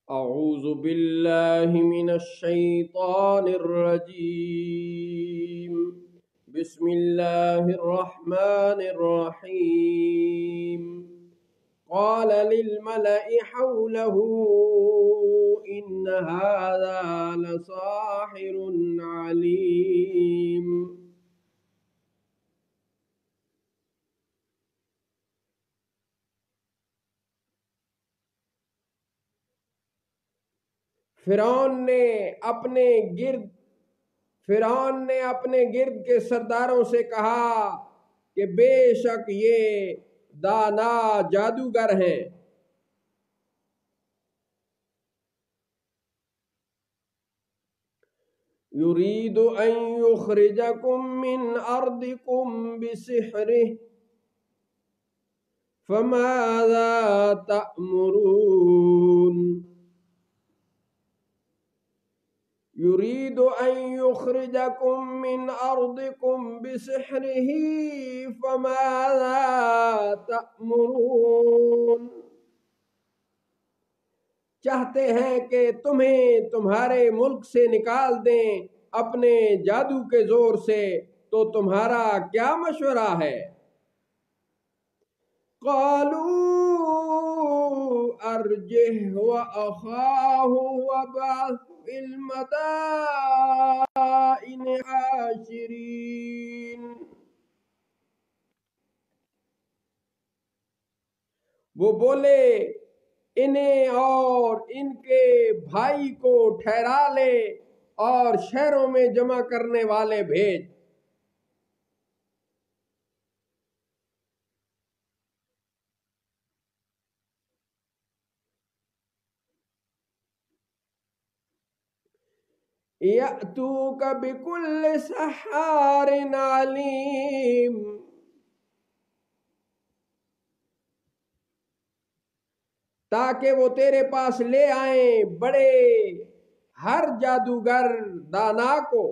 أعوذ بالله من الشيطان الرجيم. بسم الله الرحمن الرحيم. قال للملأ حوله إن هذا لساحر عليم. فرعون نے اپنے گرد کے سرداروں سے کہا کہ بے شک یہ دانا جادوگر ہیں. یرید ان یخرجکم من ارضکم بسحرہ فماذا تأمرون. يريد أن يخرجكم من أرضكم بسحره فماذا تأمرون. چاہتے ہیں کہ تمہیں تمہارے ملک سے نکال دیں اپنے جادو کے زور سے، تو تمہارا کیا مشورہ ہے؟ قالوا ارجه وأخاه وابعث في المدائن حاشرين. وہ بولے انہیں اور ان کے بھائی کو ٹھہرا لے اور شہروں میں جمع کرنے والے بھیج. یأتوک بکل سحار علیم. تاکہ وہ تیرے پاس لے آئیں بڑے ہر جادوگر دانا کو.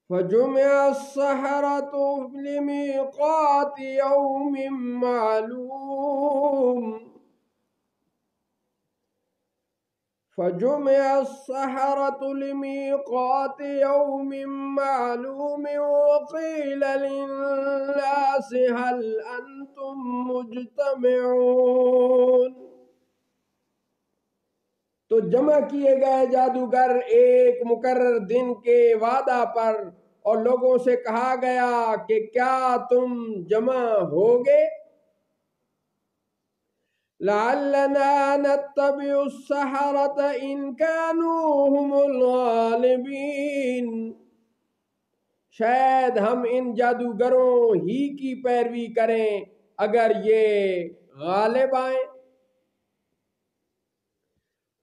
فجمع السحرة لمیقات یوم معلوم. فجمع السحرة لميقات يوم معلوم وقيل للناس هل أنتم مجتمعون. تو جمع کیے گئے جادوگر ایک مقرر دن کے وعدہ پر، اور لوگوں سے کہا گیا کہ کیا تم جمع ہوگے؟ لعلنا نتبع السحرة إن كانوا هم الغالبين. شاید ہم ان جادوگروں ہی کی پیروی کریں اگر یہ غالب آئیں.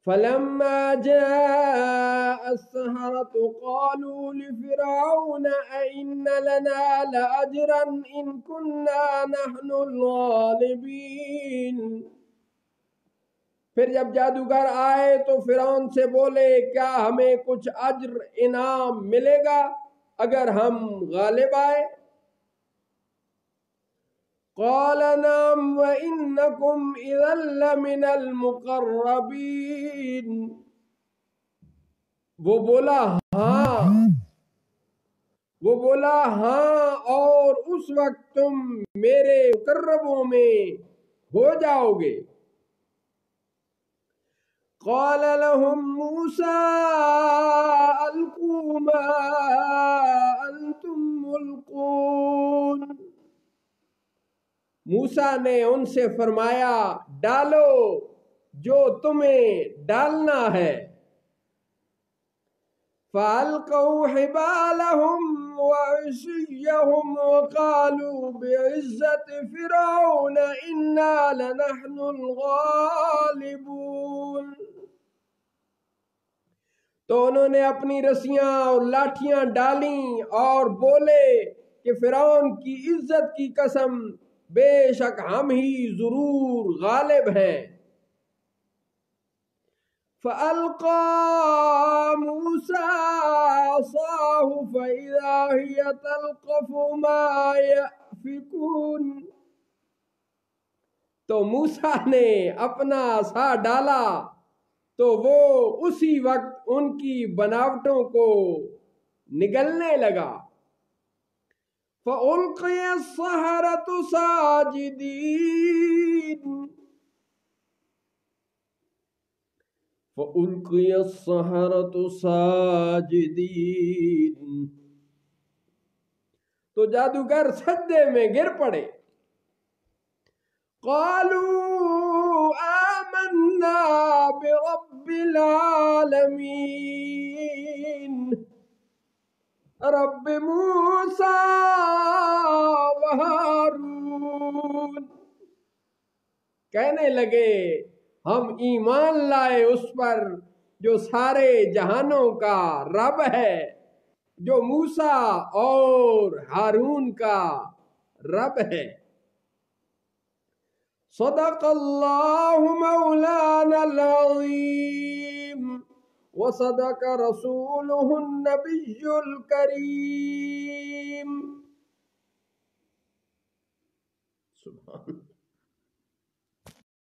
فلما جاء السحرة قالوا لفرعون أئن لنا لأجرا إن كنا نحن الغالبين. پھر جب جادوگر آئے تو فرعون سے بولے کیا ہمیں کچھ اجر انعام ملے گا اگر ہم غالب آئے؟ قال نعم وإنكم إذا لمن المقربين. وہ بولا ہاں اور اس وقت تم میرے مقربوں میں ہو جاؤ گے. قال لهم موسى ألقوا ما أنتم ملقون. موسیٰ نے ان سے فرمایا ڈالو جو تمہیں ڈالنا ہے. فألقوا حبالهم وعصيهم وقالوا بعزة فرعون إنا لنحن الغالبون. تو انہوں نے اپنی رسیاں اور لاٹھیاں ڈالیں اور بولے کہ فرعون کی عزت کی قسم بے شک ہم ہی ضرور غالب ہیں. فألقى موسى عصاه فإذا هي تلقف ما يأفكون. تو موسیٰ نے اپنا عصا ڈالا تو وہ اسی وقت ان کی بناوٹوں کو نگلنے لگا. فَأُلْقِيَ السَّحَرَةُ سَاجِدِينَ فَأُلْقِيَ السَّحَرَةُ سَاجِدِينَ تو جادوگر سجدے میں گر پڑے. قالوا آمنا برب العالمین رب موسیٰ و ہارون. کہنے لگے ہم ایمان لائے اس پر جو سارے جہانوں کا رب ہے، جو موسیٰ اور ہارون کا رب ہے. صدق اللہ مولانا العظیم وصدق رسولہ النبی الکریم. سبحان